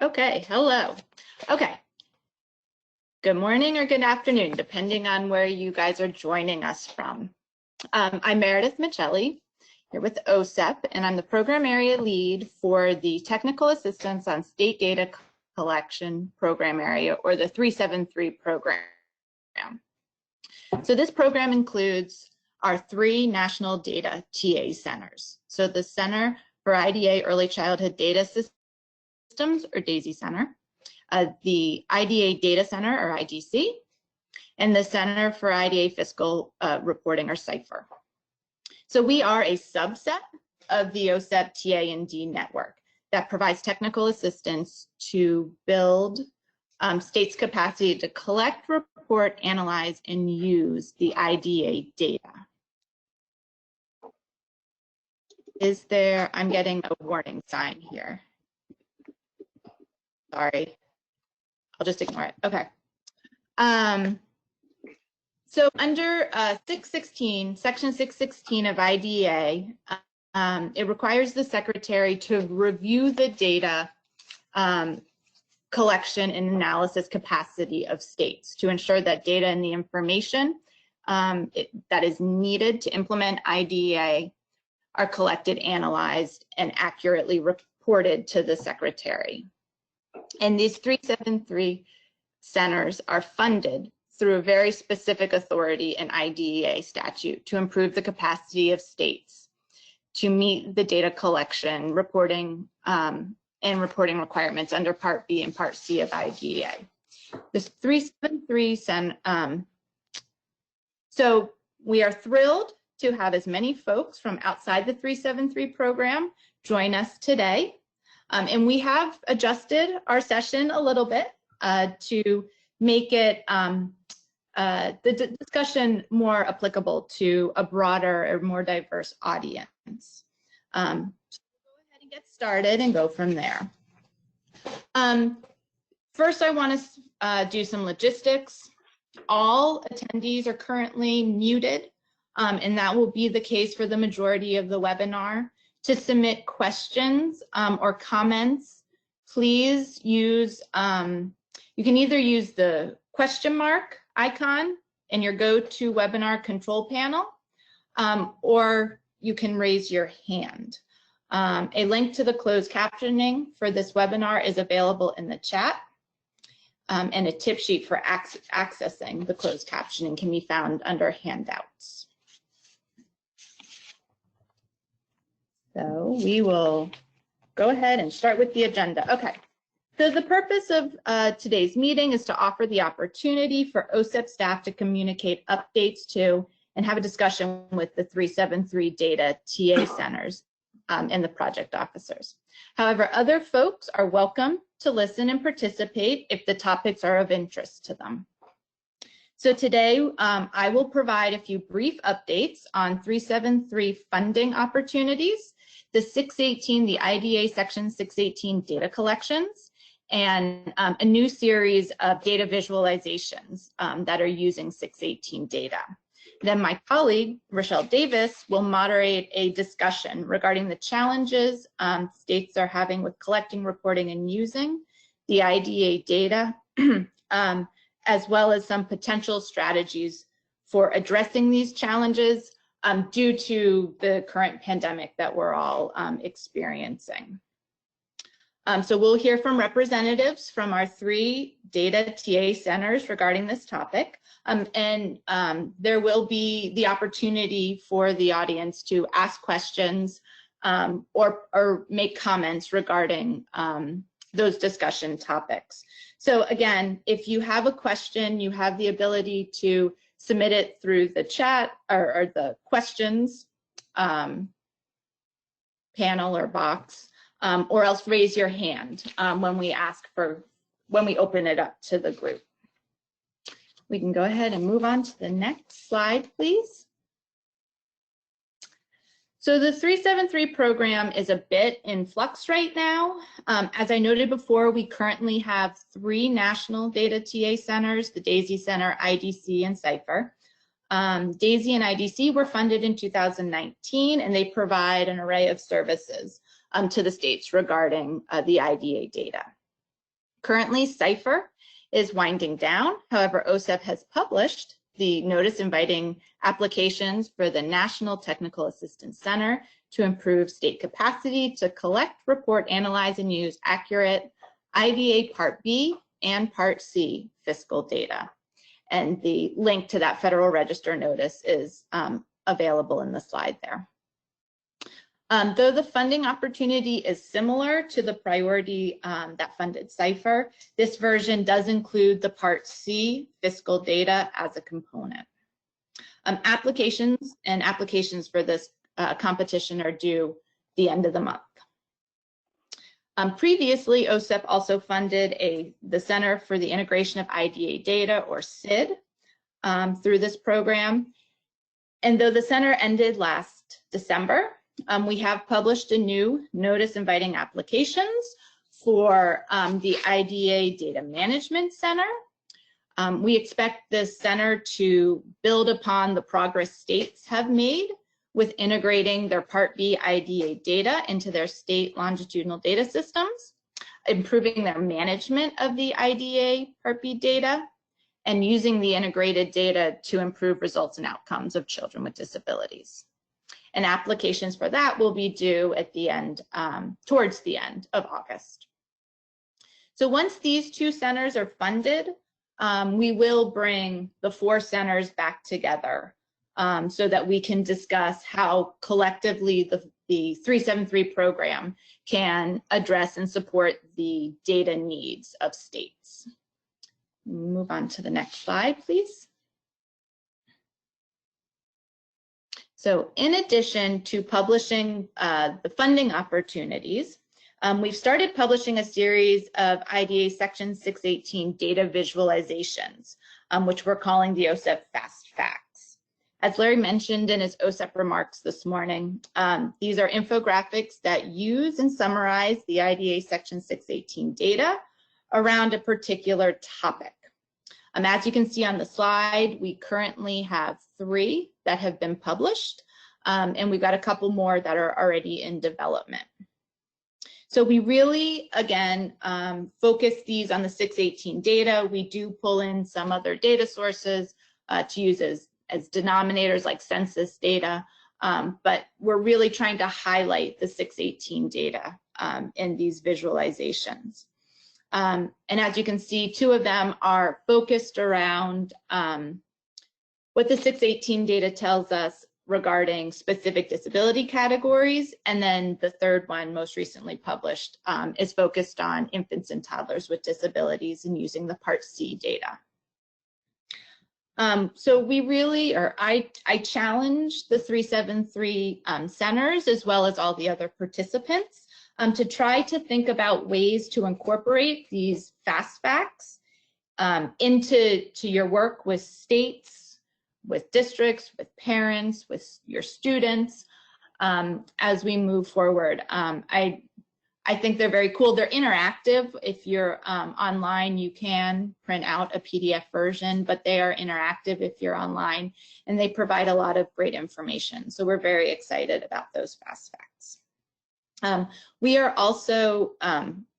Okay, hello. Okay, good morning or good afternoon, depending on where you guys are joining us from. I'm Meredith Michelli, here with OSEP, and I'm the program area lead for the Technical Assistance on State Data Collection Program Area, or the 373 program. So this program includes our 3 national data TA centers. So the Center for IDA Early Childhood Data Systems, or DAISY Center, the IDA Data Center, or IDC, and the Center for IDA Fiscal Reporting, or CIFR. So we are a subset of the OSEP TA&D network that provides technical assistance to build states' capacity to collect, report, analyze, and use the IDA data. Is there, I'm getting a warning sign here. Sorry, I'll just ignore it. Okay. So under 616, section 616 of IDA, it requires the secretary to review the data collection and analysis capacity of states to ensure that data and the information that is needed to implement IDA are collected, analyzed, and accurately reported to the secretary. And these 373 centers are funded through a very specific authority in IDEA statute to improve the capacity of states to meet the data collection, reporting, and reporting requirements under Part B and Part C of IDEA. This 373 so we are thrilled to have as many folks from outside the 373 program join us today. And we have adjusted our session a little bit to make it the discussion more applicable to a broader or more diverse audience. So we'll go ahead and get started and go from there. First, I want to do some logistics. All attendees are currently muted, and that will be the case for the majority of the webinar. To submit questions or comments, please use, you can either use the question mark icon in your GoToWebinar control panel, or you can raise your hand. A link to the closed captioning for this webinar is available in the chat, and a tip sheet for accessing the closed captioning can be found under handouts. So we will go ahead and start with the agenda. Okay, so the purpose of today's meeting is to offer the opportunity for OSEP staff to communicate updates to and have a discussion with the 373 data TA centers and the project officers. However, other folks are welcome to listen and participate if the topics are of interest to them. So today, I will provide a few brief updates on 373 funding opportunities, the 618, the IDA section 618 data collections, and a new series of data visualizations that are using 618 data. Then my colleague, Rochelle Davis, will moderate a discussion regarding the challenges states are having with collecting, reporting, and using the IDA data, as well as some potential strategies for addressing these challenges due to the current pandemic that we're all experiencing. So we'll hear from representatives from our 3 data TA centers regarding this topic, and there will be the opportunity for the audience to ask questions or make comments regarding those discussion topics. So again, if you have a question, you have the ability to submit it through the chat or the questions panel or box, or else raise your hand when we open it up to the group. We can go ahead and move on to the next slide, please. So the 373 program is a bit in flux right now. As I noted before, we currently have 3 national data TA centers, the DAISY Center, IDC, and CIFR. DAISY and IDC were funded in 2019, and they provide an array of services to the states regarding the IDA data. Currently, CIPHER is winding down. However, OSEP has published the notice inviting applications for the National Technical Assistance Center to improve state capacity to collect, report, analyze, and use accurate IDA Part B and Part C fiscal data. And the link to that Federal Register notice is available in the slide there. Though the funding opportunity is similar to the priority that funded CIPHER, this version does include the Part C fiscal data as a component. Applications for this competition are due the end of the month. Previously, OSEP also funded the Center for the Integration of IDA Data, or CID, through this program. And though the center ended last December, we have published a new notice inviting applications for the IDA Data Management Center. We expect this center to build upon the progress states have made with integrating their Part B IDA data into their state longitudinal data systems, improving their management of the IDA Part B data, and using the integrated data to improve results and outcomes of children with disabilities. And applications for that will be due at the end, towards the end of August. So once these two centers are funded, we will bring the 4 centers back together so that we can discuss how collectively the 373 program can address and support the data needs of states. Move on to the next slide, please. So in addition to publishing the funding opportunities, we've started publishing a series of IDA Section 618 data visualizations, which we're calling the OSEP Fast Facts. As Larry mentioned in his OSEP remarks this morning, these are infographics that use and summarize the IDA Section 618 data around a particular topic. As you can see on the slide, we currently have 3 that have been published, and we've got a couple more that are already in development. So we really, again, focus these on the 618 data. We do pull in some other data sources to use as denominators like census data, but we're really trying to highlight the 618 data in these visualizations. And as you can see, 2 of them are focused around what the 618 data tells us regarding specific disability categories. And then the 3rd one, most recently published, is focused on infants and toddlers with disabilities and using the Part C data. So we really, or I challenge the 373 centers as well as all the other participants to try to think about ways to incorporate these fast facts into your work with states, with districts, with parents, with your students as we move forward. I think they're very cool. They're interactive. If you're online, you can print out a PDF version, but they are interactive if you're online, and they provide a lot of great information. So we're very excited about those fast facts. We are also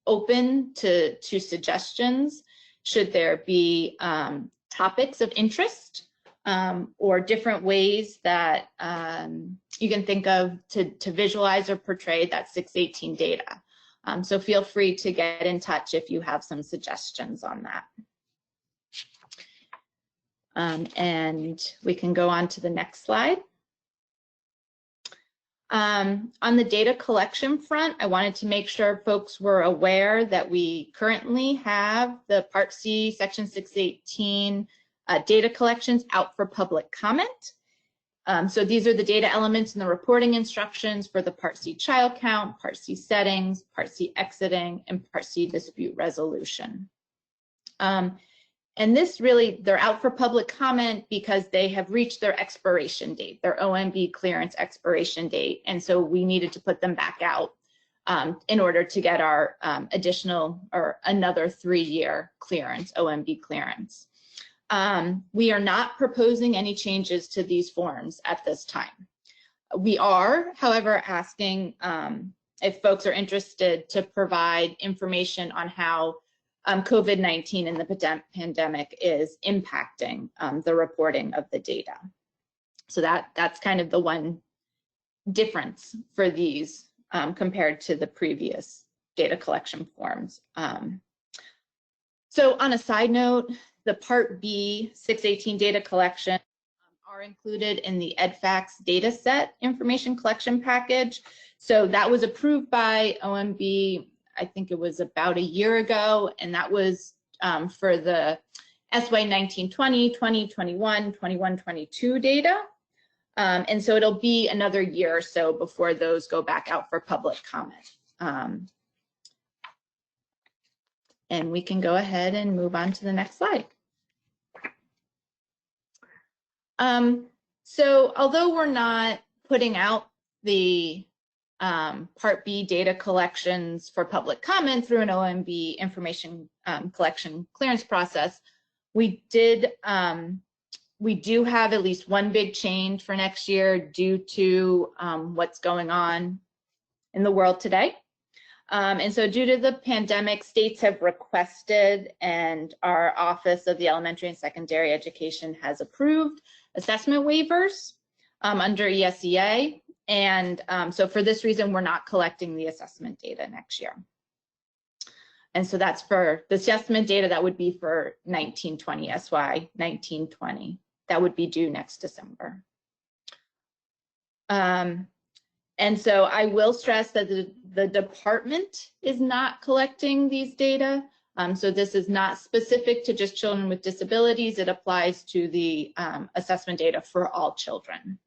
open to suggestions should there be topics of interest or different ways that you can think of to visualize or portray that 618 data. So feel free to get in touch if you have some suggestions on that. And we can go on to the next slide. On the data collection front, I wanted to make sure folks were aware that we currently have the Part C Section 618 data collections out for public comment. So these are the data elements and the reporting instructions for the Part C child count, Part C settings, Part C exiting, and Part C dispute resolution. And this really, they're out for public comment because they have reached their expiration date, their OMB clearance expiration date. And so we needed to put them back out in order to get our additional or another 3-year clearance, OMB clearance. We are not proposing any changes to these forms at this time. We are, however, asking if folks are interested to provide information on how COVID-19 and the pandemic is impacting the reporting of the data. So that's kind of the one difference for these compared to the previous data collection forms. So on a side note, the Part B 618 data collection are included in the EDFACS dataset information collection package. So that was approved by OMB, I think it was about a year ago, and that was for the SY 1920, 2021, 21-22 data. And so it'll be another year or so before those go back out for public comment. And we can go ahead and move on to the next slide. So although we're not putting out the Part B data collections for public comment through an OMB information collection clearance process, we do have at least one big change for next year due to what's going on in the world today. And so due to the pandemic, states have requested, and our Office of the Elementary and Secondary Education has approved assessment waivers under ESEA. And so for this reason, we're not collecting the assessment data next year. And so that's for the assessment data that would be for 1920, SY 1920. That would be due next December. And so I will stress that the department is not collecting these data. So this is not specific to just children with disabilities. It applies to the assessment data for all children.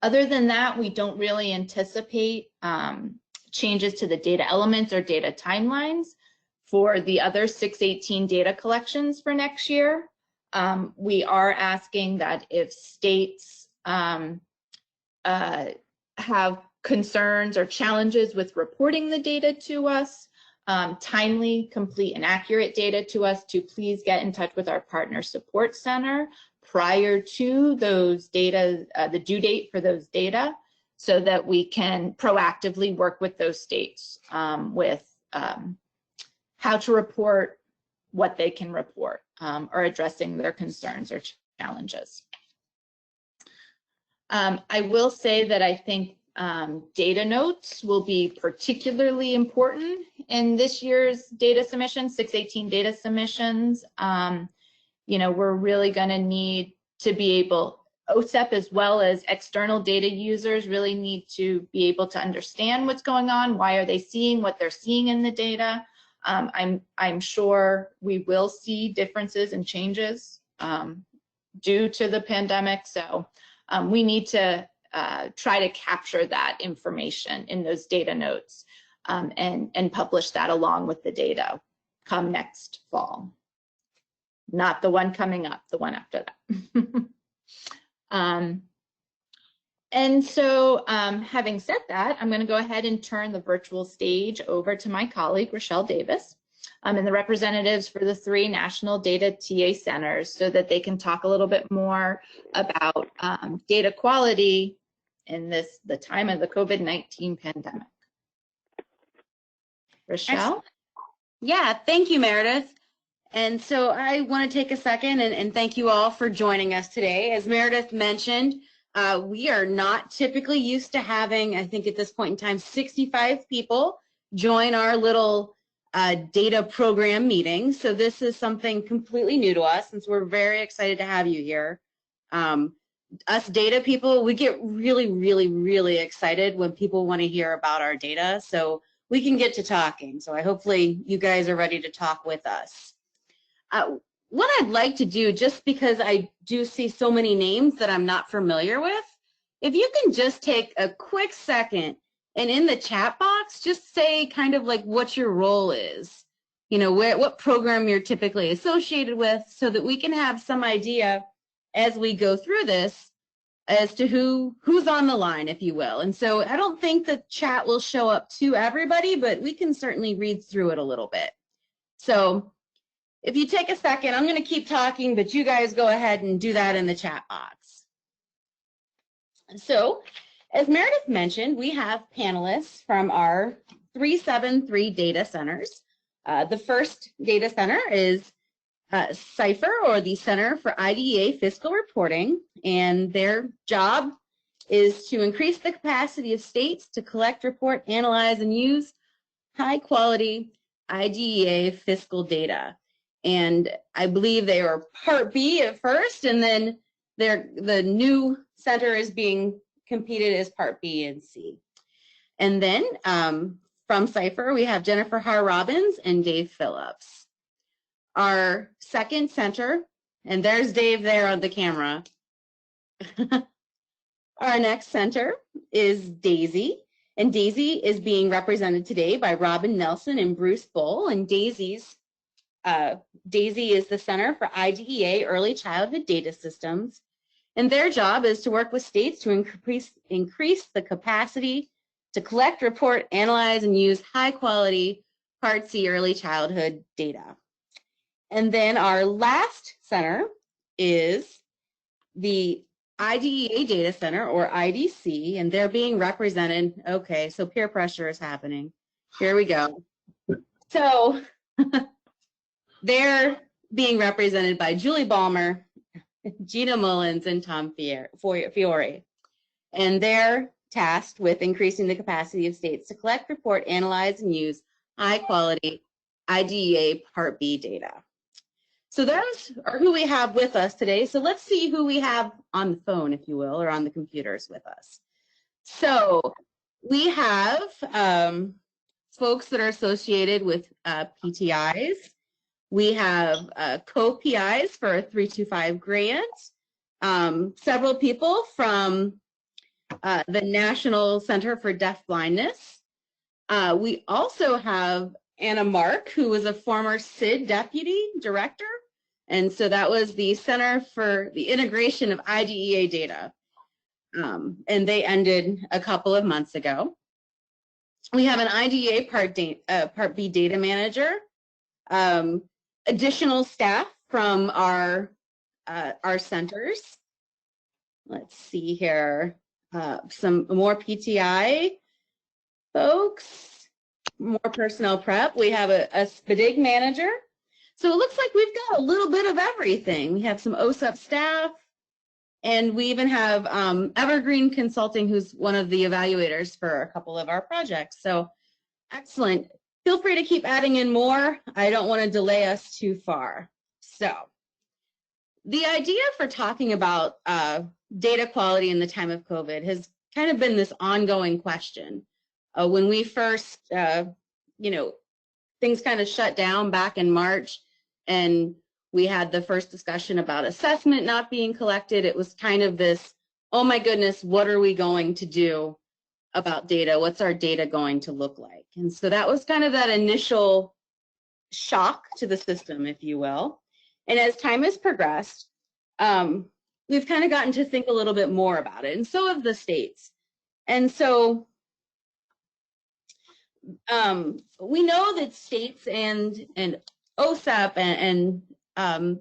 Other than that, we don't really anticipate changes to the data elements or data timelines for the other 618 data collections for next year. We are asking that if states have concerns or challenges with reporting the data to us, timely, complete, and accurate data to us, to please get in touch with our Partner Support Center prior to those data, the due date for those data, so that we can proactively work with those states with how to report what they can report or addressing their concerns or challenges. I will say that I think data notes will be particularly important in this year's data submissions, 618 data submissions. You know, we're really going to need to be able, OSEP as well as external data users really need to be able to understand what's going on. Why are they seeing what they're seeing in the data? I'm sure we will see differences and changes due to the pandemic. So we need to try to capture that information in those data notes and publish that along with the data come next fall. Not the one coming up, the one after that. And so having said that, I'm going to go ahead and turn the virtual stage over to my colleague, Rochelle Davis, and the representatives for the 3 national data TA centers, so that they can talk a little bit more about data quality in the time of the COVID-19 pandemic. Rochelle? Excellent. Yeah, thank you, Meredith. And so I want to take a second and thank you all for joining us today. As Meredith mentioned, we are not typically used to having, I think at this point in time, 65 people join our little data program meeting. So this is something completely new to us, and so we're very excited to have you here. Us data people, we get really, really, really excited when people want to hear about our data, so we can get to talking. So hopefully you guys are ready to talk with us. What I'd like to do, just because I do see so many names that I'm not familiar with, if you can just take a quick second and in the chat box, just say kind of like what your role is, you know, what program you're typically associated with, so that we can have some idea as we go through this as to who's on the line, if you will. And so I don't think the chat will show up to everybody, but we can certainly read through it a little bit. So if you take a second, I'm going to keep talking, but you guys go ahead and do that in the chat box. So, as Meredith mentioned, we have panelists from our 373 data centers. The first data center is CIPHER, or the Center for IDEA Fiscal Reporting, and their job is to increase the capacity of states to collect, report, analyze, and use high-quality IDEA fiscal data. And I believe they were Part B at first, and then the new center is being competed as Part B and C. And then from CIPHER, we have Jennifer Har-Robbins and Dave Phillips. Our second center, and there's Dave there on the camera. Our next center is Daisy, and Daisy is being represented today by Robin Nelson and Bruce Bull. And Daisy is the Center for IDEA Early Childhood Data Systems, and their job is to work with states to increase the capacity to collect, report, analyze, and use high-quality Part C early childhood data. And then our last center is the IDEA Data Center, or IDC, and they're being represented. Okay, so peer pressure is happening. Here we go. So they're being represented by Julie Balmer, Gina Mullins, and Tom Fiore. And they're tasked with increasing the capacity of states to collect, report, analyze, and use high-quality IDEA Part B data. So those are who we have with us today. So let's see who we have on the phone, if you will, or on the computers with us. So we have folks that are associated with PTIs. We have co-PIs for a 325 grant. Several people from the National Center for Deaf Blindness. We also have Anna Mark, who was a former SID deputy director. And so that was the Center for the Integration of IDEA Data. And they ended a couple of months ago. We have an IDEA Part B data manager, additional staff from our centers. Let's see here, some more PTI folks, more personnel prep. We have a SPDIG manager. So it looks like we've got a little bit of everything. We have some OSEP staff, and we even have Evergreen Consulting, who's one of the evaluators for a couple of our projects. So excellent. Feel free to keep adding in more. I don't want to delay us too far. So the idea for talking about data quality in the time of COVID has kind of been this ongoing question. When we first, things kind of shut down back in March, and we had the first discussion about assessment not being collected. It was kind of this, oh my goodness, what are we going to do about data? What's our data going to look like? And so that was kind of that initial shock to the system, if you will. And as time has progressed, we've kind of gotten to think a little bit more about it, and so have the states. And so we know that states and OSEP and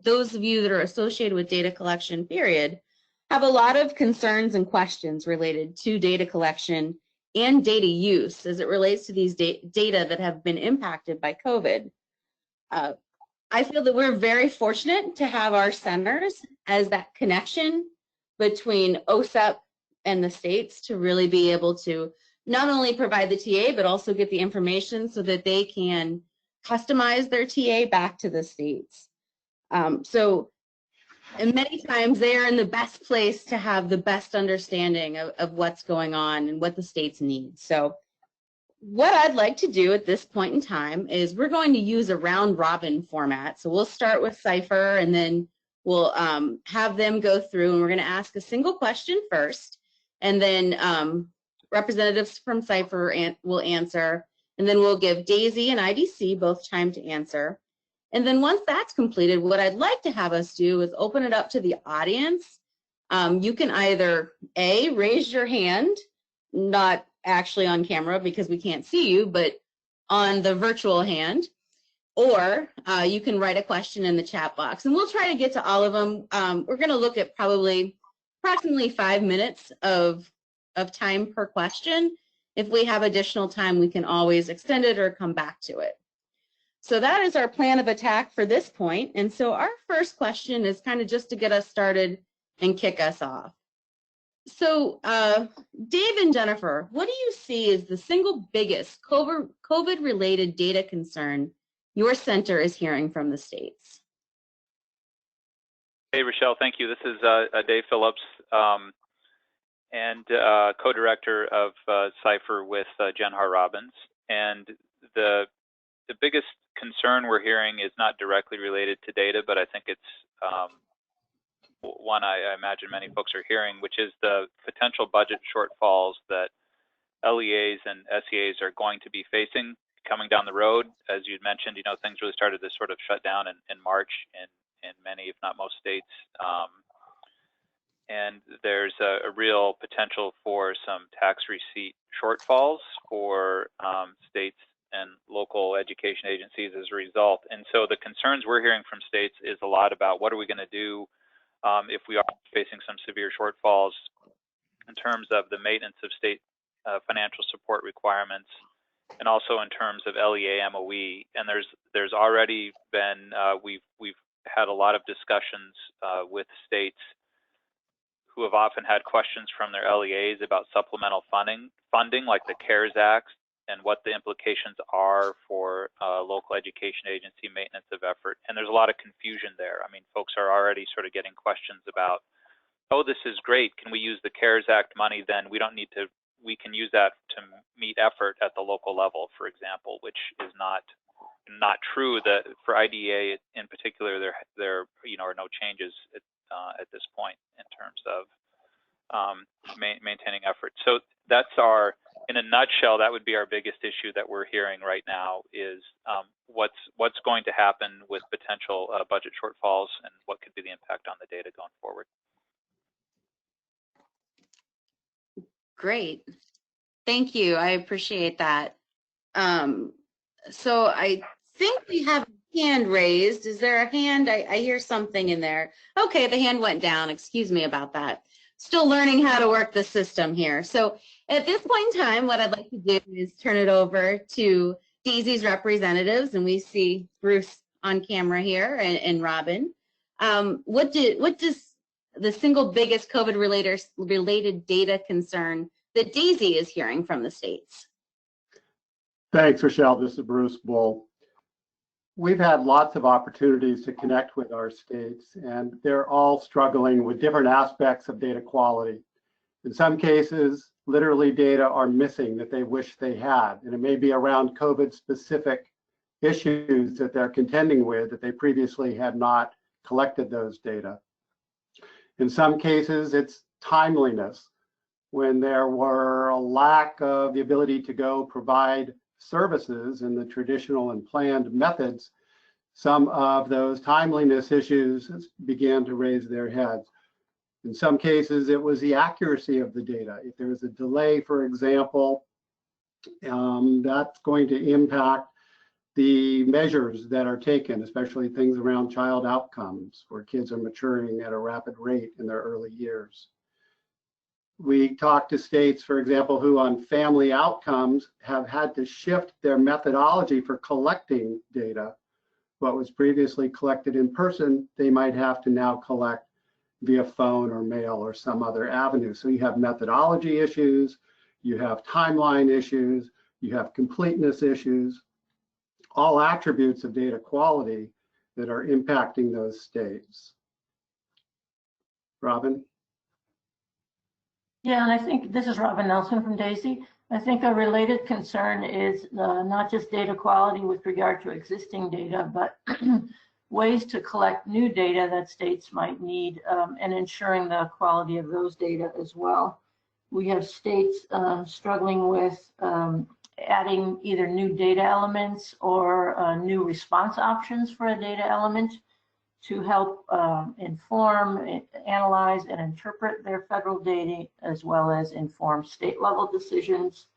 those of you that are associated with data collection, period, have a lot of concerns and questions related to data collection and data use as it relates to these data that have been impacted by COVID. I feel that we're very fortunate to have our centers as that connection between OSEP and the states to really be able to not only provide the TA, but also get the information so that they can customize their TA back to the states. And many times they are in the best place to have the best understanding of what's going on and what the states need. So what I'd like to do at this point in time is we're going to use a round robin format. So we'll start with CIPHER, and then we'll have them go through, and we're going to ask a single question first, and then representatives from CIPHER will answer, and then we'll give Daisy and IDC both time to answer. And then once that's completed, what I'd like to have us do is open it up to the audience. You can either A, raise your hand, not actually on camera because we can't see you, but on the virtual hand, or you can write a question in the chat box, and we'll try to get to all of them. We're going to look at probably approximately 5 minutes of time per question. If we have additional time, we can always extend it or come back to it. So that is our plan of attack for this point. And so our first question is kind of just to get us started and kick us off. So Dave and Jennifer, what do you see as the single biggest COVID-related data concern your center is hearing from the states? Hey, Rochelle, thank you. This is Dave Phillips, and co-director of CIPHER with Jen Har-Robbins. And the biggest concern we're hearing is not directly related to data, but I think it's one I imagine many folks are hearing, which is the potential budget shortfalls that LEAs and SEAs are going to be facing coming down the road. As you'd mentioned, things really started to sort of shut down in March in many, if not most states. And there's a real potential for some tax receipt shortfalls for states and local education agencies as a result. And so the concerns we're hearing from states is a lot about what are we going to do if we are facing some severe shortfalls in terms of the maintenance of state financial support requirements, and also in terms of LEA MOE. And there's already been we've had a lot of discussions with states who have often had questions from their LEAs about supplemental funding like the CARES Act, and what the implications are for local education agency maintenance of effort. And there's a lot of confusion there. I mean, folks are already sort of getting questions about, oh, this is great. Can we use the CARES Act money? Then we don't need to, we can use that to meet effort at the local level, for example, which is not true. That for IDEA in particular, there are no changes at this point in terms of maintaining effort. So that's in a nutshell, that would be our biggest issue that we're hearing right now is what's going to happen with potential budget shortfalls and what could be the impact on the data going forward. Great. Thank you. I appreciate that. So I think we have a hand raised. Is there a hand? I hear something in there. Okay, the hand went down. Excuse me about that. Still learning how to work the system here. So at this point in time, what I'd like to do is turn it over to DAISY's representatives, and we see Bruce on camera here and Robin. What does the single biggest COVID-related data concern that DAISY is hearing from the states? Thanks, Rochelle. This is Bruce Bull. We've had lots of opportunities to connect with our states, and they're all struggling with different aspects of data quality. In some cases, literally data are missing that they wish they had, and it may be around COVID-specific issues that they're contending with that they previously had not collected those data. In some cases, it's timeliness, when there were a lack of the ability to go provide services in the traditional and planned methods. Some of those timeliness issues began to raise their heads. In some cases, it was the accuracy of the data. If there was a delay, for example, that's going to impact the measures that are taken, especially things around child outcomes, where kids are maturing at a rapid rate in their early years. We talked to states, for example, who on family outcomes have had to shift their methodology for collecting data. What was previously collected in person, they might have to now collect via phone or mail or some other avenue. So you have methodology issues, you have timeline issues, you have completeness issues, all attributes of data quality that are impacting those states. Robin? Yeah, and I think this is Robin Nelson from DAISY. I think a related concern is not just data quality with regard to existing data, but ways to collect new data that states might need and ensuring the quality of those data as well. We have states struggling with adding either new data elements or new response options for a data element to help inform, analyze, and interpret their federal data, as well as inform state-level decisions.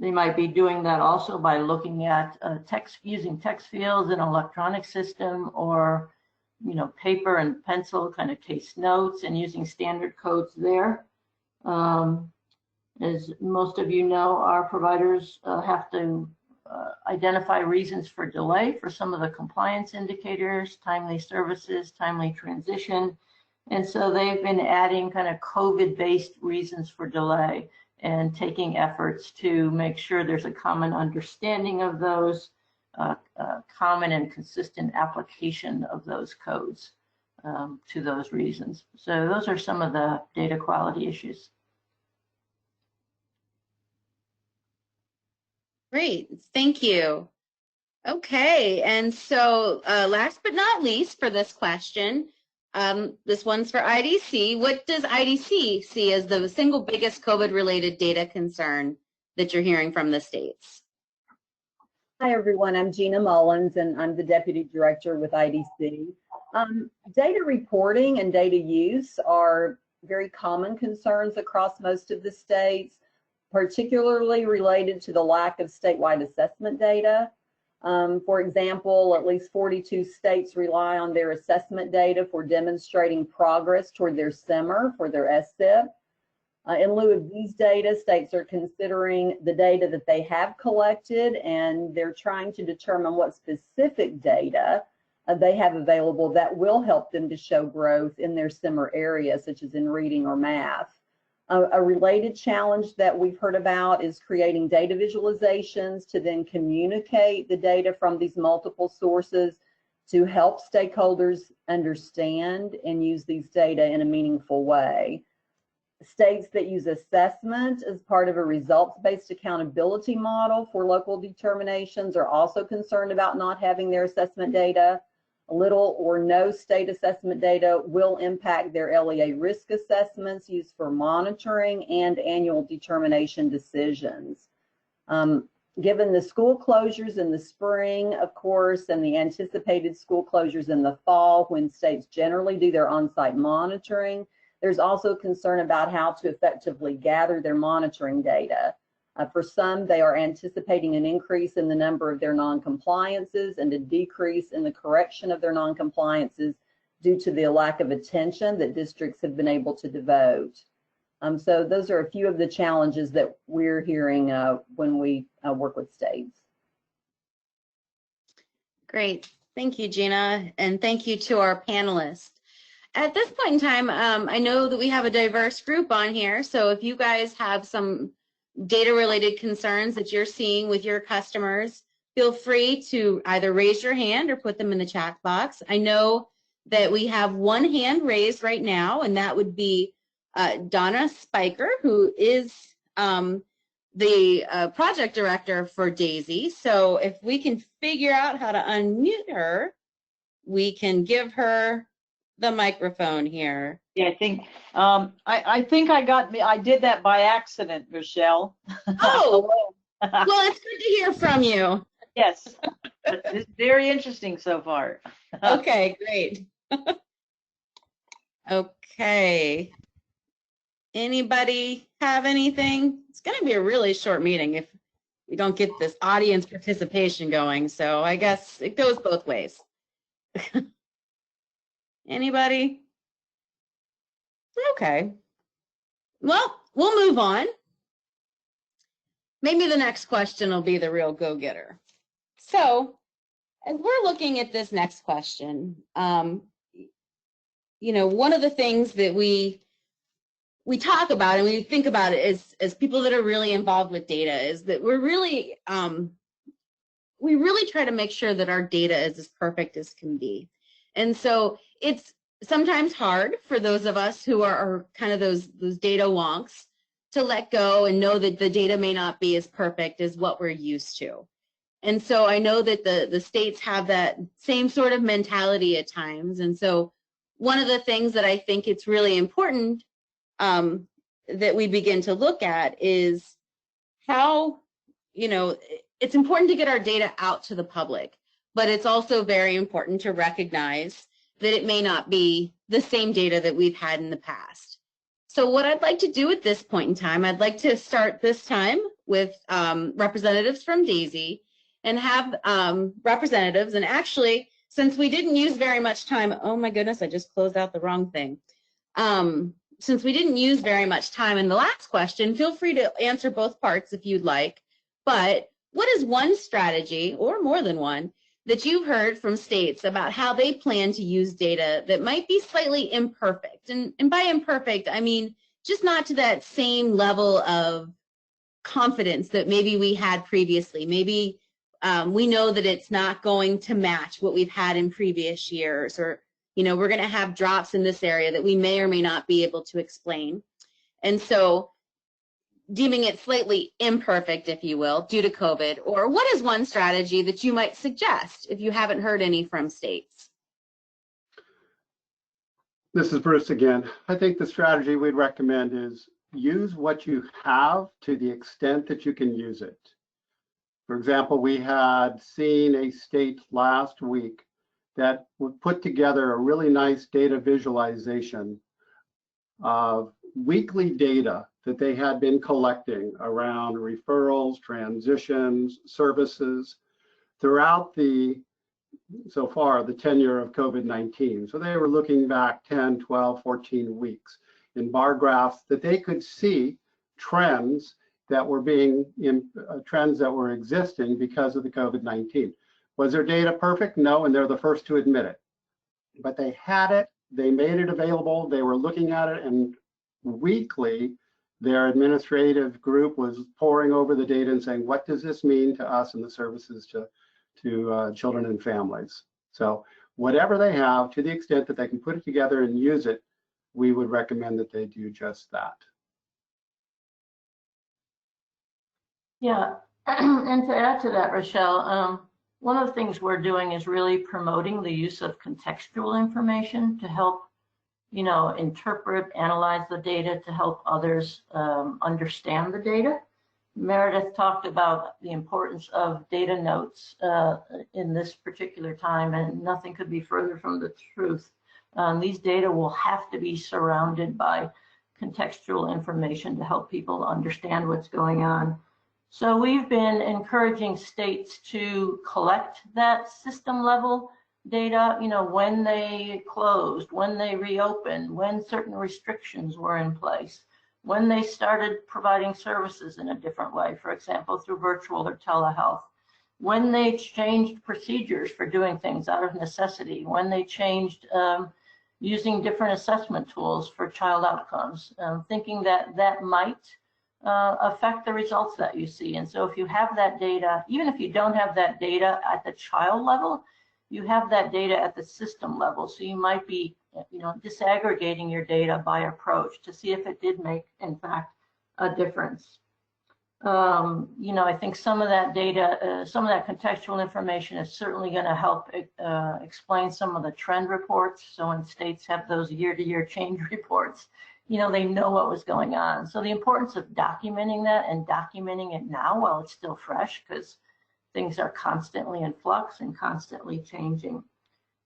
They might be doing that also by looking at using text fields in an electronic system, or paper and pencil kind of case notes and using standard codes there. As most of you know, our providers have to identify reasons for delay for some of the compliance indicators, timely services, timely transition. And so they've been adding kind of COVID-based reasons for delay and taking efforts to make sure there's a common understanding of those, common and consistent application of those codes to those reasons. So those are some of the data quality issues. Great, thank you. Okay, and so last but not least for this question, this one's for IDC. What does IDC see as the single biggest COVID-related data concern that you're hearing from the states? Hi, everyone. I'm Gina Mullins, and I'm the Deputy Director with IDC. Data reporting and data use are very common concerns across most of the states, particularly related to the lack of statewide assessment data. For example, at least 42 states rely on their assessment data for demonstrating progress toward their SIMR for their SSIP. In lieu of these data, states are considering the data that they have collected, and they're trying to determine what specific data they have available that will help them to show growth in their SIMR area, such as in reading or math. A related challenge that we've heard about is creating data visualizations to then communicate the data from these multiple sources to help stakeholders understand and use these data in a meaningful way. States that use assessment as part of a results-based accountability model for local determinations are also concerned about not having their assessment data. Little or no state assessment data will impact their LEA risk assessments used for monitoring and annual determination decisions. Given the school closures in the spring, of course, and the anticipated school closures in the fall when states generally do their on-site monitoring, there's also concern about how to effectively gather their monitoring data. For some, they are anticipating an increase in the number of their non-compliances and a decrease in the correction of their non-compliances due to the lack of attention that districts have been able to devote. So those are a few of the challenges that we're hearing when we work with states. Great, thank you, Gina, and thank you to our panelists. At this point in time, I know that we have a diverse group on here, so if you guys have some data-related concerns that you're seeing with your customers, feel free to either raise your hand or put them in the chat box. I know that we have one hand raised right now, and that would be Donna Spiker, who is the project director for DAISY. So if we can figure out how to unmute her, we can give her the microphone here. Yeah, I think I did that by accident, Michelle. Oh, well, it's good to hear from you. Yes, it's very interesting so far. Okay, great. Okay. Anybody have anything? It's going to be a really short meeting if we don't get this audience participation going. So I guess it goes both ways. Anybody? Okay. Well, we'll move on. Maybe the next question will be the real go-getter. So as we're looking at this next question, you know, one of the things that we talk about and we think about it as people that are really involved with data is that we really try to make sure that our data is as perfect as can be. And so it's sometimes hard for those of us who are kind of those data wonks to let go and know that the data may not be as perfect as what we're used to. And so I know that the states have that same sort of mentality at times. And so one of the things that I think it's really important that we begin to look at is how, you know, it's important to get our data out to the public, but it's also very important to recognize that it may not be the same data that we've had in the past. So what I'd like to do at this point in time, I'd like to start this time with representatives from DAISY and have representatives, and actually, since we didn't use very much time, oh my goodness, I just closed out the wrong thing. Since we didn't use very much time in the last question, feel free to answer both parts if you'd like, but what is one strategy, or more than one, that you've heard from states about how they plan to use data that might be slightly imperfect? And by imperfect, I mean just not to that same level of confidence that maybe we had previously. Maybe we know that it's not going to match what we've had in previous years, or we're going to have drops in this area that we may or may not be able to explain. And so deeming it slightly imperfect, if you will, due to COVID, or what is one strategy that you might suggest if you haven't heard any from states? This is Bruce again. I think the strategy we'd recommend is use what you have to the extent that you can use it. For example, we had seen a state last week that would put together a really nice data visualization of weekly data that they had been collecting around referrals, transitions, services throughout so far the tenure of COVID-19. So they were looking back 10, 12, 14 weeks in bar graphs that they could see trends that were existing because of the COVID-19. Was their data perfect? No, and they're the first to admit it. But they had it, they made it available, they were looking at it, and weekly, their administrative group was poring over the data and saying, what does this mean to us and the services to children and families? So whatever they have, to the extent that they can put it together and use it, we would recommend that they do just that. Yeah, and to add to that, Rochelle, one of the things we're doing is really promoting the use of contextual information to help, interpret, analyze the data, to help others understand the data. Meredith talked about the importance of data notes in this particular time, and nothing could be further from the truth. These data will have to be surrounded by contextual information to help people understand what's going on. So we've been encouraging states to collect that system level data, when they closed, when they reopened, when certain restrictions were in place, when they started providing services in a different way, for example, through virtual or telehealth, when they changed procedures for doing things out of necessity, when they changed using different assessment tools for child outcomes, thinking that that might affect the results that you see. And so if you have that data, even if you don't have that data at the child level, you have that data at the system level. So you might be, disaggregating your data by approach to see if it did make, in fact, a difference. I think some of that data, some of that contextual information is certainly going to help explain some of the trend reports. So when states have those year-to-year change reports, they know what was going on. So the importance of documenting that and documenting it now while it's still fresh, because things are constantly in flux and constantly changing.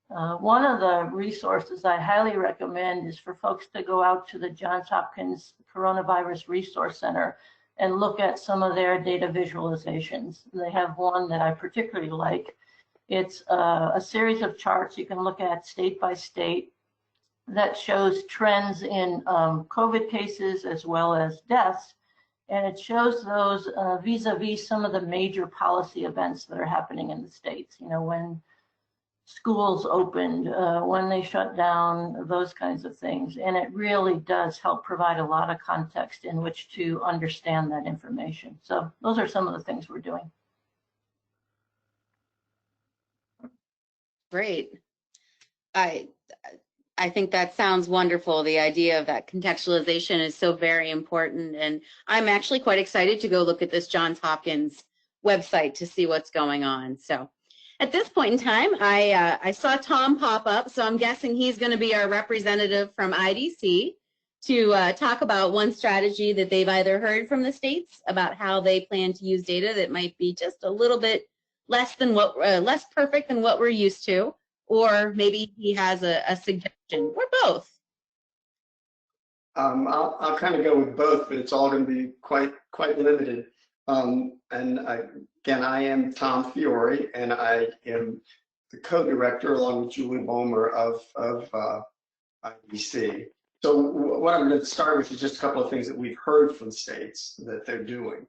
One of the resources I highly recommend is for folks to go out to the Johns Hopkins Coronavirus Resource Center and look at some of their data visualizations. They have one that I particularly like. It's a series of charts you can look at state by state that shows trends in COVID cases as well as deaths. And it shows those vis-a-vis some of the major policy events that are happening in the states. When schools opened, when they shut down, those kinds of things. And it really does help provide a lot of context in which to understand that information. So those are some of the things we're doing. Great. I think that sounds wonderful. The idea of that contextualization is so very important. And I'm actually quite excited to go look at this Johns Hopkins website to see what's going on. So at this point in time, I saw Tom pop up, so I'm guessing he's going to be our representative from IDC to talk about one strategy that they've either heard from the states about how they plan to use data that might be just a little bit less perfect than what we're used to, or maybe he has a suggestion, or both. I'll kind of go with both, but it's all going to be quite limited. Again, I am Tom Fiore, and I am the co-director along with Julie Bomer of IDC. So what I'm going to start with is just a couple of things that we've heard from states that they're doing.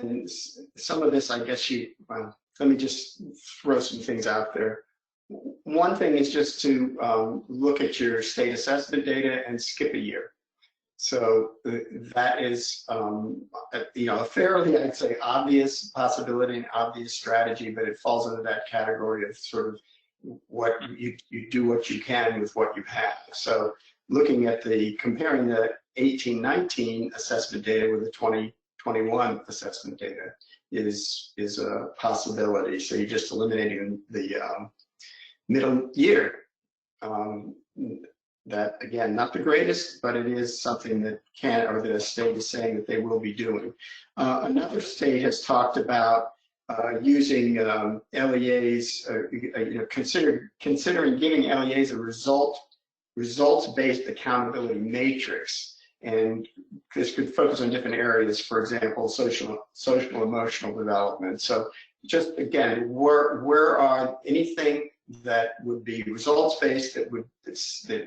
and some of this, I guess let me just throw some things out there. One thing is just to look at your state assessment data and skip a year. So that is, a fairly, I'd say, obvious possibility and obvious strategy, but it falls into that category of sort of what you do what you can with what you have. So looking at comparing the 18-19 assessment data with the 2021 assessment data is a possibility. So you're just eliminating the middle year. That, again, not the greatest, but it is something that the state is saying that they will be doing. Another state has talked about using LEAs, considering giving LEAs a results-based accountability matrix. And this could focus on different areas, for example, social emotional development. So just, again, where are anything that would be results-based that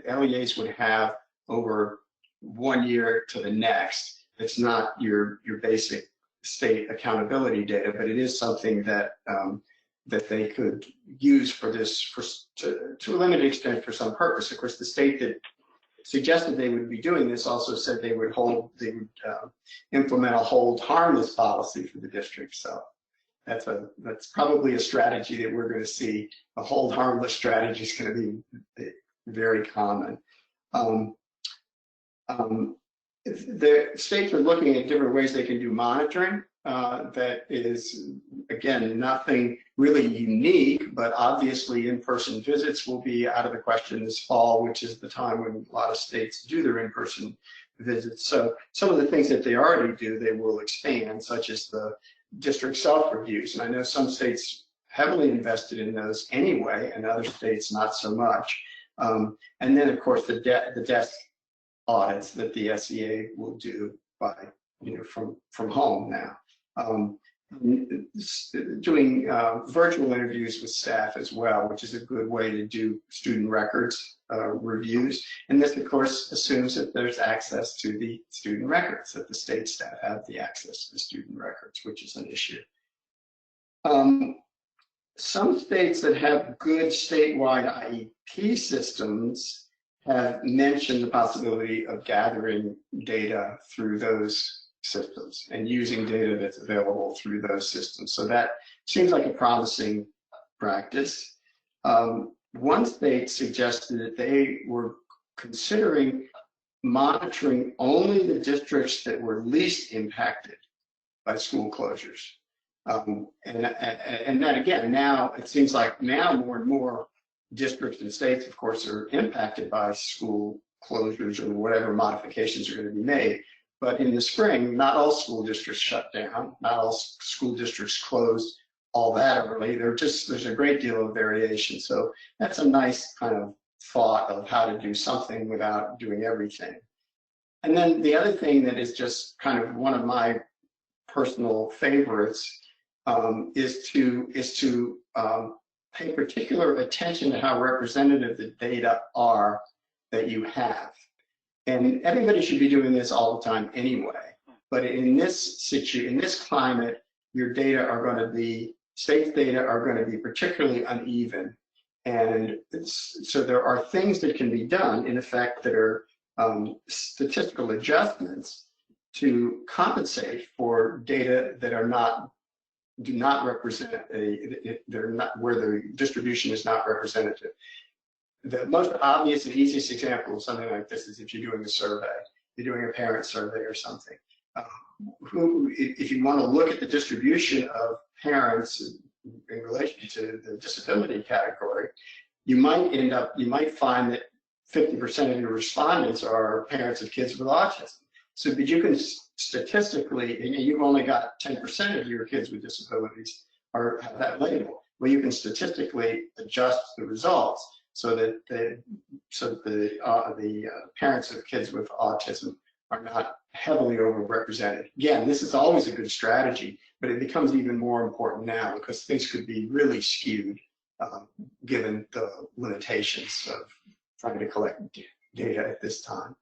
LEAs would have over 1 year to the next. It's not your basic state accountability data, but it is something that that they could use for this to a limited extent for some purpose. Of course, the state that suggested they would be doing this also said they would implement a hold harmless policy for the district. So that's probably a strategy that we're going to see. A hold harmless strategy is going to be very common. The states are looking at different ways they can do monitoring. That is, again, nothing really unique, but obviously in-person visits will be out of the question this fall, which is the time when a lot of states do their in-person visits. So some of the things that they already do, they will expand, such as the district self-reviews. And I know some states heavily invested in those anyway, and other states not so much. And then, of course, the desk audits that the SEA will do by, from home now. Doing virtual interviews with staff as well, which is a good way to do student records reviews. And this, of course, assumes that there's access to the student records, that the state staff have the access to the student records, which is an issue. Some states that have good statewide IEP systems have mentioned the possibility of gathering data through those systems and using data that's available through those systems. So that seems like a promising practice. One state suggested that they were considering monitoring only the districts that were least impacted by school closures. And that, again, now it seems like now more and more districts and states, of course, are impacted by school closures or whatever modifications are going to be made. But in the spring, not all school districts shut down, not all school districts closed all that early. There's a great deal of variation. So that's a nice kind of thought of how to do something without doing everything. And then the other thing that is just kind of one of my personal favorites is to pay particular attention to how representative the data are that you have. And everybody should be doing this all the time anyway. But in this climate, your data are going to be, state data are going to be particularly uneven. And so there are things that can be done, in effect, that are statistical adjustments to compensate for data that do not represent where the distribution is not representative. The most obvious and easiest example of something like this is if you're doing a survey, you're doing a parent survey or something. If you want to look at the distribution of parents in relation to the disability category, you might find that 50% of your respondents are parents of kids with autism. So, but you can statistically, and you've only got 10% of your kids with disabilities have that label. Well, you can statistically adjust the results so that the parents of kids with autism are not heavily overrepresented. Again, this is always a good strategy, but it becomes even more important now because things could be really skewed given the limitations of trying to collect data at this time.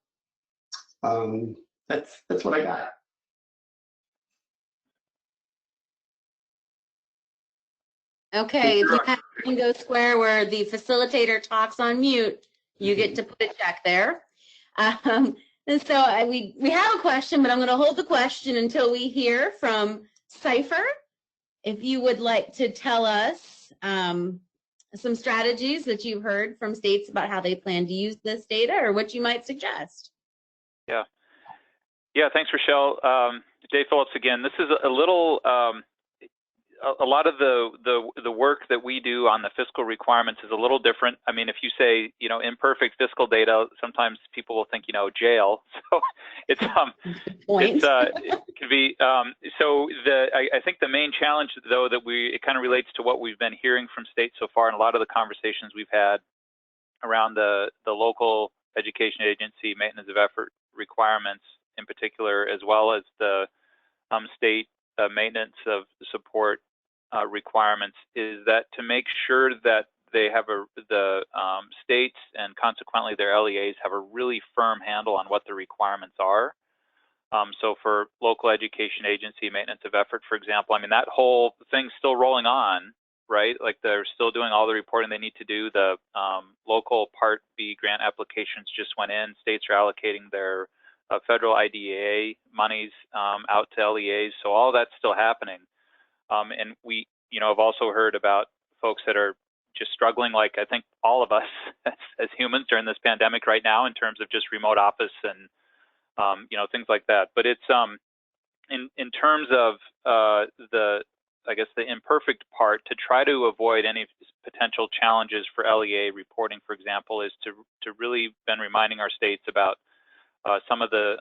That's what I got. Okay, if you have Bingo Square where the facilitator talks on mute, you get to put a check there. And so we have a question, but I'm going to hold the question until we hear from Cypher. If you would like to tell us some strategies that you've heard from states about how they plan to use this data or what you might suggest. Yeah, thanks, Rochelle. Dave Phillips again. This is a little, a lot of the work that we do on the fiscal requirements is a little different. I mean, if you say, imperfect fiscal data, sometimes people will think, jail. So it's it can be. So I think the main challenge, though, that it kind of relates to what we've been hearing from states so far, and a lot of the conversations we've had around the local education agency maintenance of effort requirements in particular, as well as the state maintenance of support requirements, is that to make sure that they have the states and consequently their LEAs have a really firm handle on what the requirements are. So for local education agency maintenance of effort, for example, I mean, that whole thing's still rolling on, right? Like they're still doing all the reporting they need to do. The local Part B grant applications just went in. States are allocating their federal IDEA monies out to LEAs. So all that's still happening. And we, have also heard about folks that are just struggling, like I think all of us as humans during this pandemic right now, in terms of just remote office and things like that. But it's in terms of I guess the imperfect part, to try to avoid any potential challenges for LEA reporting, for example, is to really been reminding our states about some of the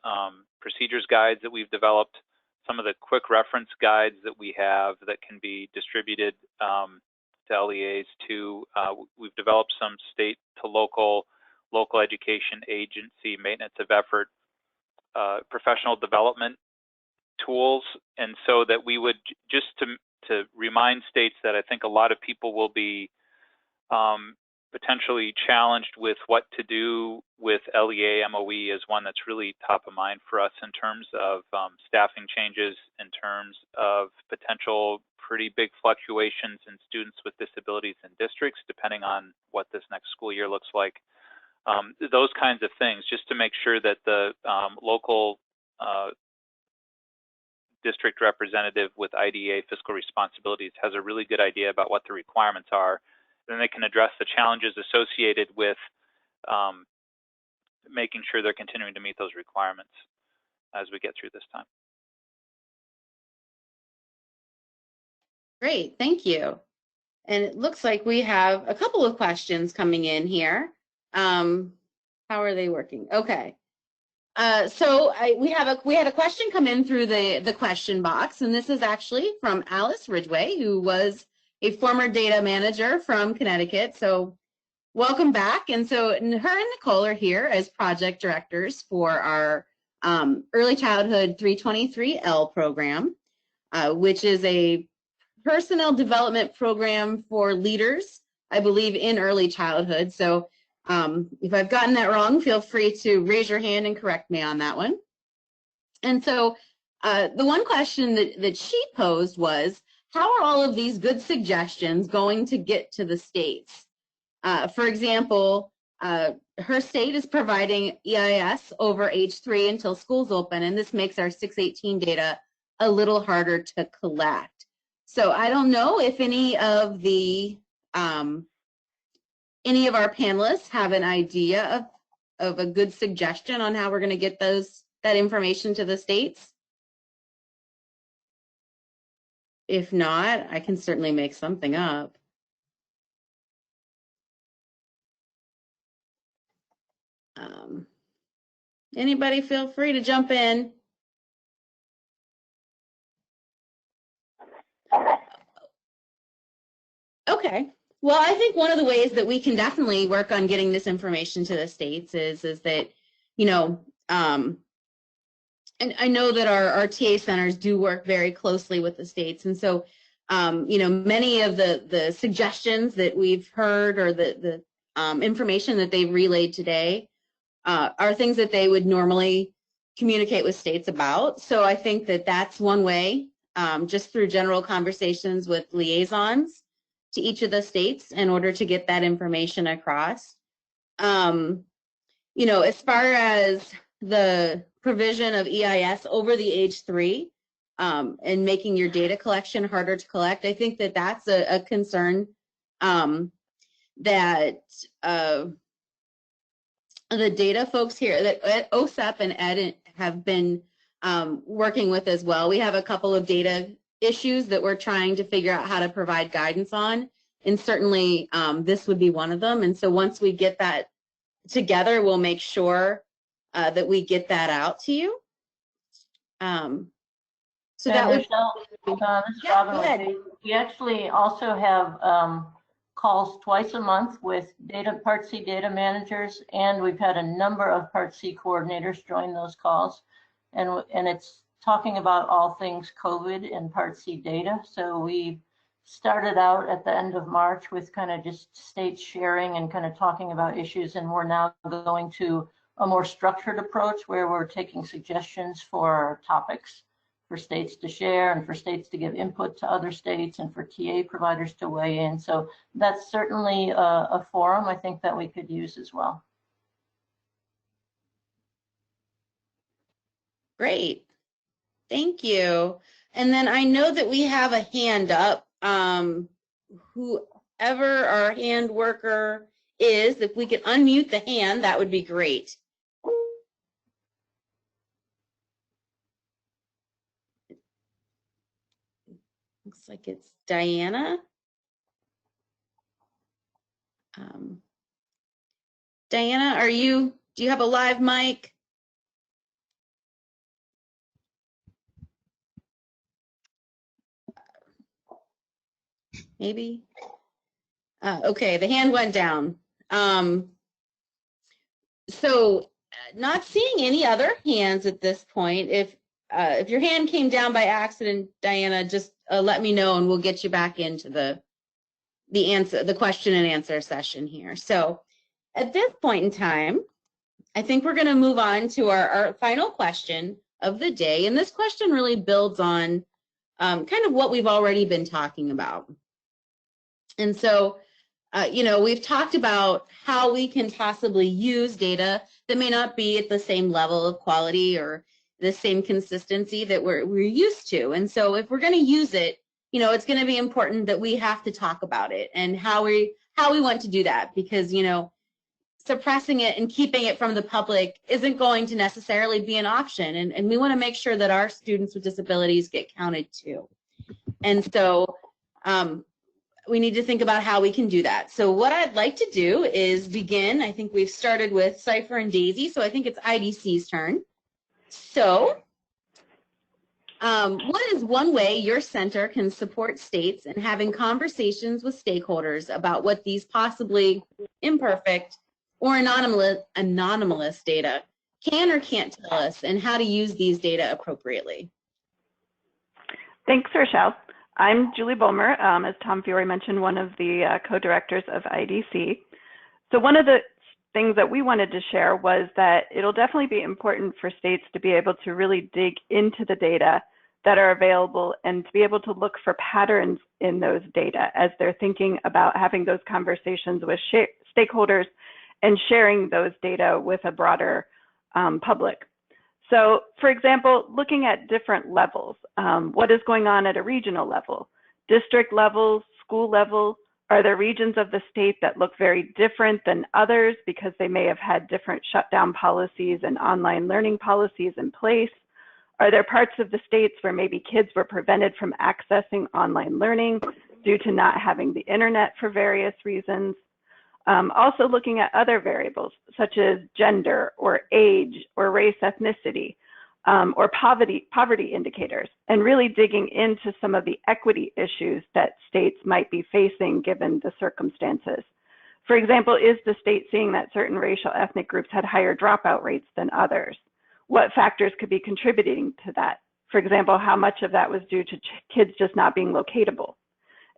procedures guides that we've developed, some of the quick reference guides that we have that can be distributed to LEAs too. We've developed some state to local education agency maintenance of effort professional development tools, and so that we would just to remind states that I think a lot of people will be potentially challenged with what to do with LEA MOE is one that's really top of mind for us in terms of staffing changes, in terms of potential pretty big fluctuations in students with disabilities in districts, depending on what this next school year looks like. Those kinds of things, just to make sure that the local district representative with IDEA fiscal responsibilities has a really good idea about what the requirements are. Then they can address the challenges associated with making sure they're continuing to meet those requirements as we get through this time. Great, thank you. And it looks like we have a couple of questions coming in here. How are they working? Okay. So we had a question come in through the question box, and this is actually from Alice Ridgway, who was a former data manager from Connecticut. So welcome back. And so her and Nicole are here as project directors for our Early Childhood 323L program, which is a personnel development program for leaders, I believe, in early childhood. So if I've gotten that wrong, feel free to raise your hand and correct me on that one. And so the one question that she posed was, how are all of these good suggestions going to get to the states? For example, her state is providing EIS over age 3 until schools open, and this makes our 618 data a little harder to collect. So I don't know if any of our panelists have an idea of a good suggestion on how we're going to get that information to the states. If not, I can certainly make something up. Anybody feel free to jump in. Okay. Well, I think one of the ways that we can definitely work on getting this information to the states is that, and I know that our TA centers do work very closely with the states. And so, many of the suggestions that we've heard or the information that they've relayed today are things that they would normally communicate with states about. So I think that that's one way, just through general conversations with liaisons, to each of the states in order to get that information across. You know, as far as the provision of EIS over the age 3 and making your data collection harder to collect, I think that that's a concern that the data folks here that OSEP and Ed have been working with as well. We have a couple of data issues that we're trying to figure out how to provide guidance on, and certainly this would be one of them. And so once we get that together, we'll make sure that we get that out to you. So that would. Michelle, this is Robin. We actually also have calls twice a month with Part C data managers, and we've had a number of Part C coordinators join those calls, and it's talking about all things COVID and Part C data. So we started out at the end of March with kind of just states sharing and kind of talking about issues, and we're now going to a more structured approach where we're taking suggestions for topics for states to share and for states to give input to other states and for TA providers to weigh in. So that's certainly a forum I think that we could use as well. Great, thank you. And then I know that we have a hand up. Whoever our hand worker is, if we could unmute the hand, that would be great. Looks like it's Diana. Diana, do you have a live mic? Maybe. Okay, the hand went down. So not seeing any other hands at this point. If your hand came down by accident, Diana, just let me know and we'll get you back into the question and answer session here. So at this point in time, I think we're going to move on to our final question of the day. And this question really builds on kind of what we've already been talking about. And so, you know, we've talked about how we can possibly use data that may not be at the same level of quality or the same consistency that we're used to. And so if we're going to use it, you know, it's going to be important that we have to talk about it and how we want to do that, because, you know, suppressing it and keeping it from the public isn't going to necessarily be an option. And we want to make sure that our students with disabilities get counted too. And so we need to think about how we can do that. So what I'd like to do is begin. I think we've started with Cypher and Daisy, so I think it's IDC's turn. So what is one way your center can support states in having conversations with stakeholders about what these possibly imperfect or anomalous data can or can't tell us, and how to use these data appropriately? Thanks, Rochelle. I'm Julie Bulmer, as Tom Fiore mentioned, one of the co-directors of IDC. So one of the things that we wanted to share was that it'll definitely be important for states to be able to really dig into the data that are available and to be able to look for patterns in those data as they're thinking about having those conversations with stakeholders and sharing those data with a broader public. So, for example, looking at different levels, what is going on at a regional level, district level, school level? Are there regions of the state that look very different than others because they may have had different shutdown policies and online learning policies in place? Are there parts of the states where maybe kids were prevented from accessing online learning due to not having the internet for various reasons? Also looking at other variables such as gender or age or race ethnicity or poverty indicators, and really digging into some of the equity issues that states might be facing given the circumstances. For example, is the state seeing that certain racial ethnic groups had higher dropout rates than others? What factors could be contributing to that? For example, how much of that was due to kids just not being locatable?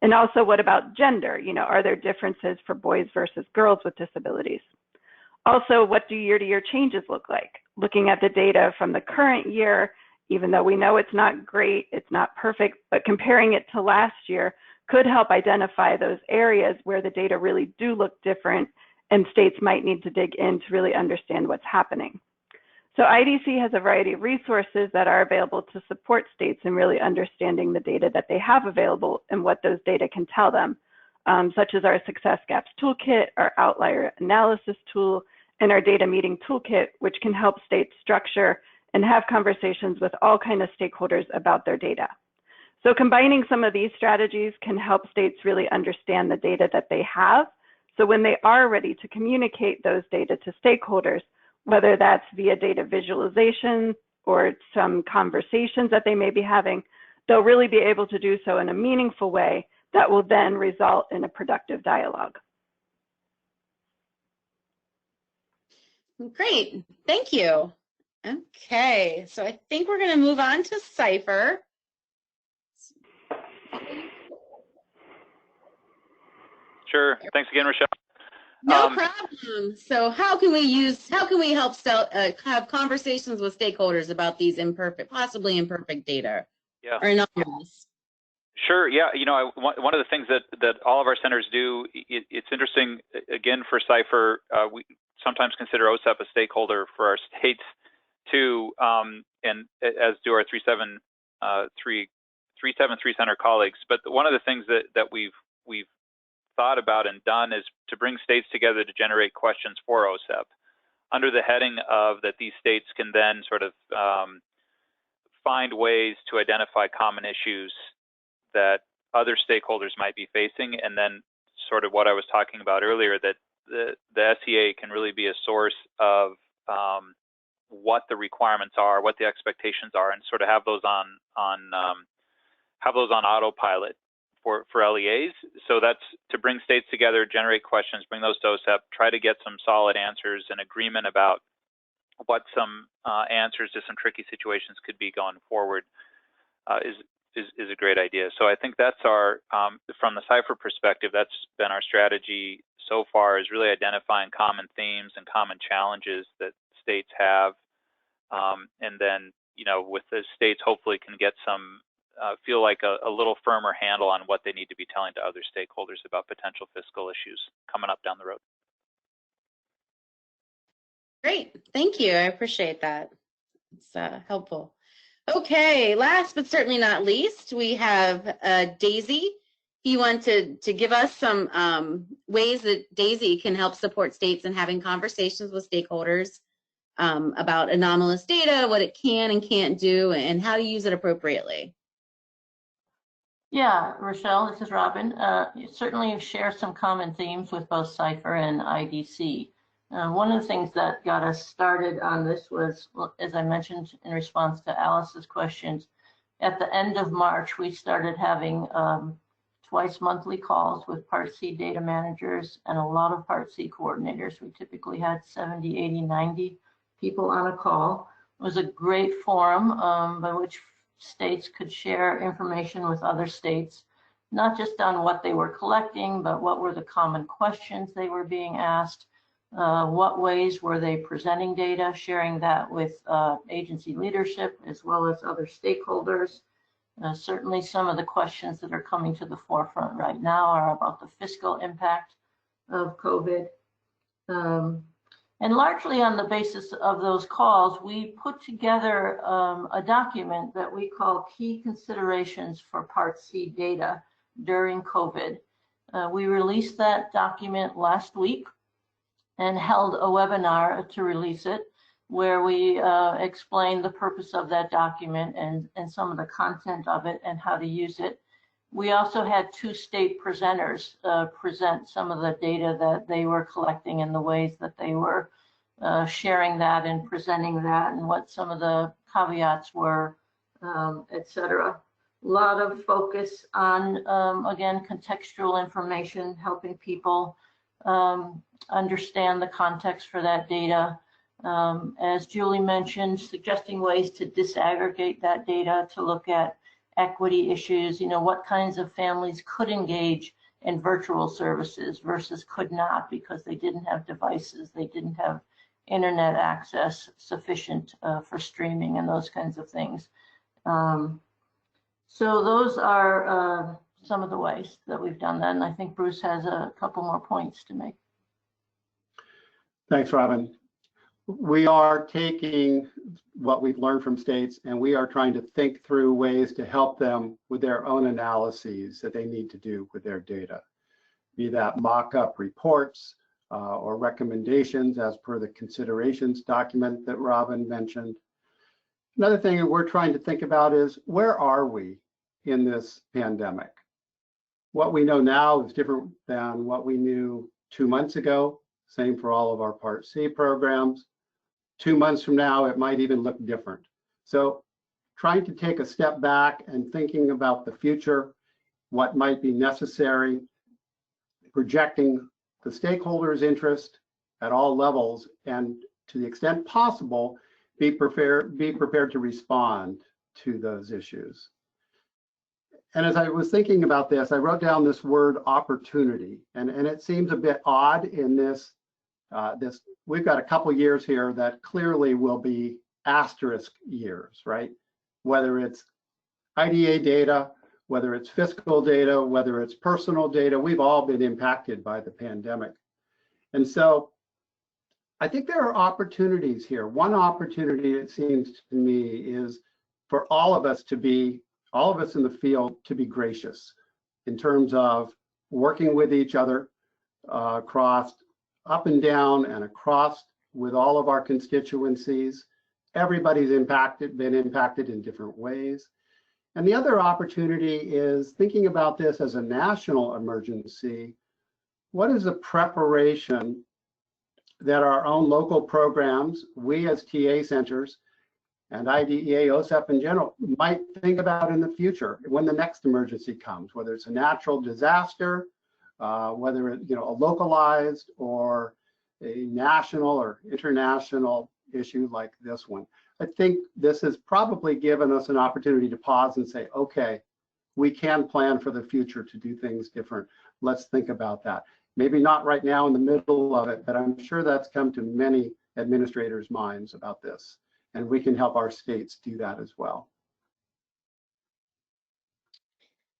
And also, what about gender? You know, are there differences for boys versus girls with disabilities? Also, what do year-to-year changes look like? Looking at the data from the current year, even though we know it's not great, it's not perfect, but comparing it to last year, could help identify those areas where the data really do look different and states might need to dig in to really understand what's happening. So IDC has a variety of resources that are available to support states in really understanding the data that they have available and what those data can tell them, such as our Success Gaps Toolkit, our Outlier Analysis Tool, and our Data Meeting Toolkit, which can help states structure and have conversations with all kinds of stakeholders about their data. So combining some of these strategies can help states really understand the data that they have. So when they are ready to communicate those data to stakeholders, whether that's via data visualization or some conversations that they may be having, they'll really be able to do so in a meaningful way that will then result in a productive dialogue. Great, thank you. Okay, so I think we're going to move on to Cypher. Sure. Thanks again, Rochelle. No problem. So how can we help have conversations with stakeholders about these possibly imperfect data? Yeah. Or anomalous? Sure. Yeah. You know, one of the things that all of our centers do, it's interesting, again, for Cypher, we sometimes consider OSEP a stakeholder for our states too, and as do our 373 center colleagues. But one of the things that we've thought about and done is to bring states together to generate questions for OSEP under the heading of that these states can then sort of find ways to identify common issues that other stakeholders might be facing, and then sort of what I was talking about earlier, that the SEA can really be a source of what the requirements are, what the expectations are, and sort of have those on autopilot for LEAs. So that's to bring states together, generate questions, bring those to OSEP, try to get some solid answers and agreement about what some answers to some tricky situations could be going forward is a great idea. So I think that's our, from the Cypher perspective, that's been our strategy so far, is really identifying common themes and common challenges that states have. And then, you know, with the states hopefully can get some, feel like a little firmer handle on what they need to be telling to other stakeholders about potential fiscal issues coming up down the road. Great, thank you. I appreciate that. It's helpful. Okay, last but certainly not least, we have Daisy. You want to give us some ways that Daisy can help support states in having conversations with stakeholders about anomalous data, what it can and can't do, and how to use it appropriately. Yeah, Rochelle, this is Robin. You certainly share some common themes with both Cypher and IDC. One of the things that got us started on this was, as I mentioned in response to Alice's questions, at the end of March, we started having twice monthly calls with Part C data managers and a lot of Part C coordinators. We typically had 70, 80, 90 people on a call. It was a great forum by which states could share information with other states, not just on what they were collecting, but what were the common questions they were being asked. What ways were they presenting data, sharing that with agency leadership as well as other stakeholders. Certainly some of the questions that are coming to the forefront right now are about the fiscal impact of COVID. And largely on the basis of those calls, we put together a document that we call Key Considerations for Part C Data During COVID. We released that document last week and held a webinar to release it, where we explained the purpose of that document and some of the content of it and how to use it. We also had two state presenters present some of the data that they were collecting and the ways that they were sharing that and presenting that and what some of the caveats were, et cetera. A lot of focus on, again, contextual information, helping people understand the context for that data. As Julie mentioned, suggesting ways to disaggregate that data to look at equity issues, you know, what kinds of families could engage in virtual services versus could not because they didn't have devices, they didn't have internet access sufficient for streaming and those kinds of things. So those are some of the ways that we've done that. And I think Bruce has a couple more points to make. Thanks, Robin. We are taking what we've learned from states and we are trying to think through ways to help them with their own analyses that they need to do with their data, be that mock-up reports or recommendations as per the considerations document that Robin mentioned. Another thing that we're trying to think about is, where are we in this pandemic? What we know now is different than what we knew 2 months ago. Same for all of our Part C programs. 2 months from now, it might even look different. So trying to take a step back and thinking about the future, what might be necessary, projecting the stakeholders' interest at all levels, and to the extent possible, be prepared to respond to those issues. And as I was thinking about this, I wrote down this word opportunity, and it seems a bit odd in this. We've got a couple years here that clearly will be asterisk years, right? Whether it's IDA data, whether it's fiscal data, whether it's personal data, we've all been impacted by the pandemic. And so I think there are opportunities here. One opportunity, it seems to me, is for all of us in the field to be gracious in terms of working with each other across up and down and across with all of our constituencies. Everybody's been impacted in different ways. And the other opportunity is thinking about this as a national emergency. What is the preparation that our own local programs, we as TA centers, and IDEA, OSEP in general, might think about in the future when the next emergency comes, whether it's a natural disaster, whether it's a localized or a national or international issue like this one. I think this has probably given us an opportunity to pause and say, okay, we can plan for the future to do things different. Let's think about that. Maybe not right now in the middle of it, but I'm sure that's come to many administrators' minds about this. And we can help our states do that as well.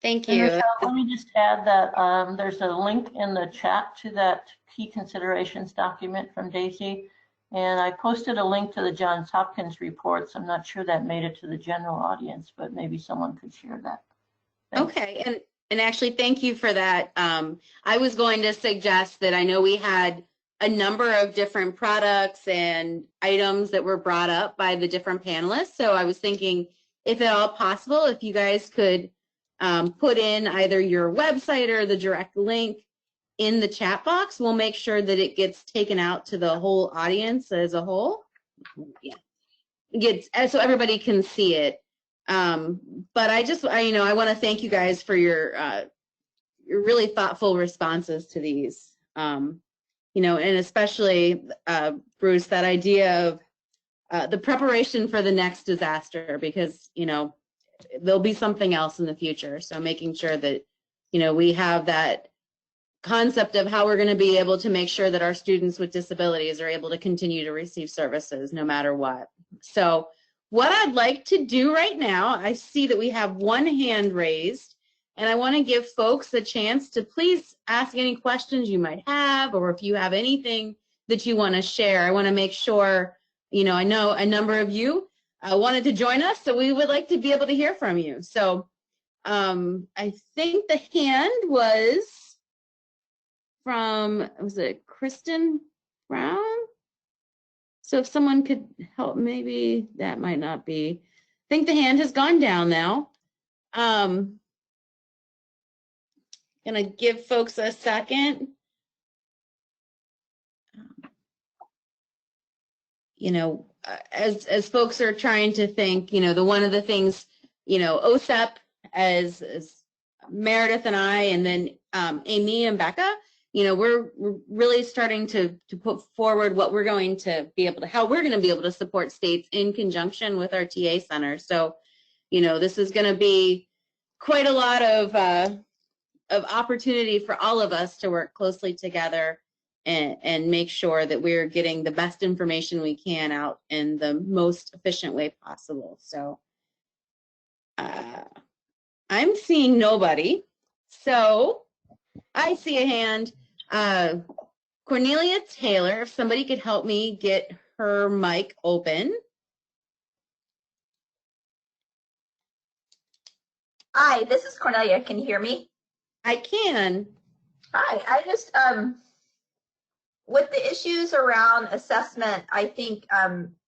Thank And you. Rochelle, let me just add that there's a link in the chat to that key considerations document from Daisy. And I posted a link to the Johns Hopkins reports. I'm not sure that made it to the general audience, but maybe someone could share that. Thanks. Okay, and actually, thank you for that. I was going to suggest that I know we had a number of different products and items that were brought up by the different panelists. So I was thinking, if at all possible, if you guys could put in either your website or the direct link in the chat box, we'll make sure that it gets taken out to the whole audience as a whole. Yeah, so everybody can see it. But I want to thank you guys for your really thoughtful responses to these. And especially Bruce, that idea of the preparation for the next disaster, because there'll be something else in the future. So making sure that we have that concept of how we're going to be able to make sure that our students with disabilities are able to continue to receive services no matter what. So what I'd like to do right now, I see that we have one hand raised, and I want to give folks a chance to please ask any questions you might have, or if you have anything that you want to share. I want to make sure, I know a number of you wanted to join us, so we would like to be able to hear from you. So I think the hand was from, was it Kristen Brown? So if someone could help, maybe that might not be. I think the hand has gone down now. Gonna give folks a second. As folks are trying to think, one of the things, OSEP as Meredith and I, and then Amy and Becca, we're really starting to put forward what we're going to be able to, how we're going to be able to support states in conjunction with our TA center. So, this is going to be quite a lot of opportunity for all of us to work closely together and make sure that we're getting the best information we can out in the most efficient way possible. So I'm seeing nobody. So I see a hand. Cornelia Taylor, if somebody could help me get her mic open. Hi, this is Cornelia. Can you hear me? I can. Hi, I just, with the issues around assessment, I think,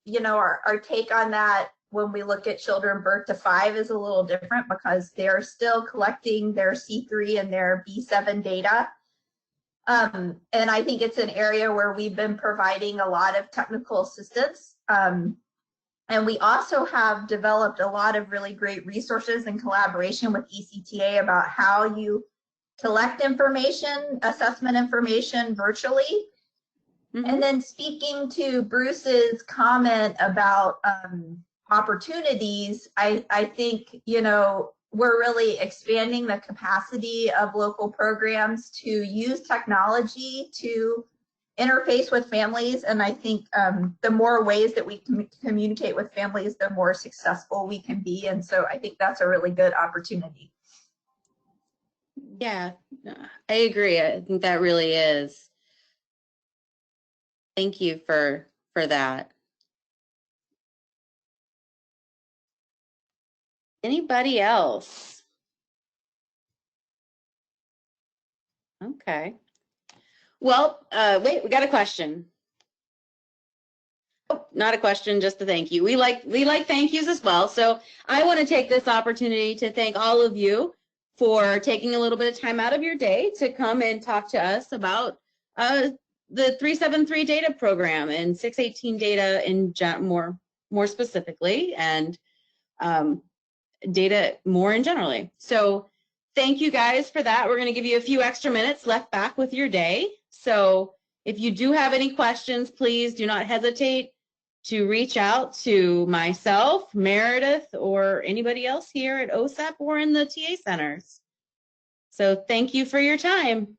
you know, our take on that when we look at children birth to 5 is a little different because they're still collecting their C3 and their B7 data. And I think it's an area where we've been providing a lot of technical assistance. And we also have developed a lot of really great resources in collaboration with ECTA about how you collect information, assessment information virtually. Mm-hmm. And then speaking to Bruce's comment about opportunities, I think, you know, we're really expanding the capacity of local programs to use technology to interface with families. And I think the more ways that we can communicate with families, the more successful we can be. And so I think that's a really good opportunity. Yeah, I agree. I think that really is. Thank you for that. Anybody else? Okay. Well, wait, we got a question. Oh, not a question, just a thank you. We like thank yous as well. So I want to take this opportunity to thank all of you for taking a little bit of time out of your day to come and talk to us about the 373 data program and 618 data in more specifically, and data more in generally. So thank you guys for that. We're going to give you a few extra minutes left back with your day. So if you do have any questions, please do not hesitate to reach out to myself, Meredith, or anybody else here at OSEP or in the TA centers. So thank you for your time.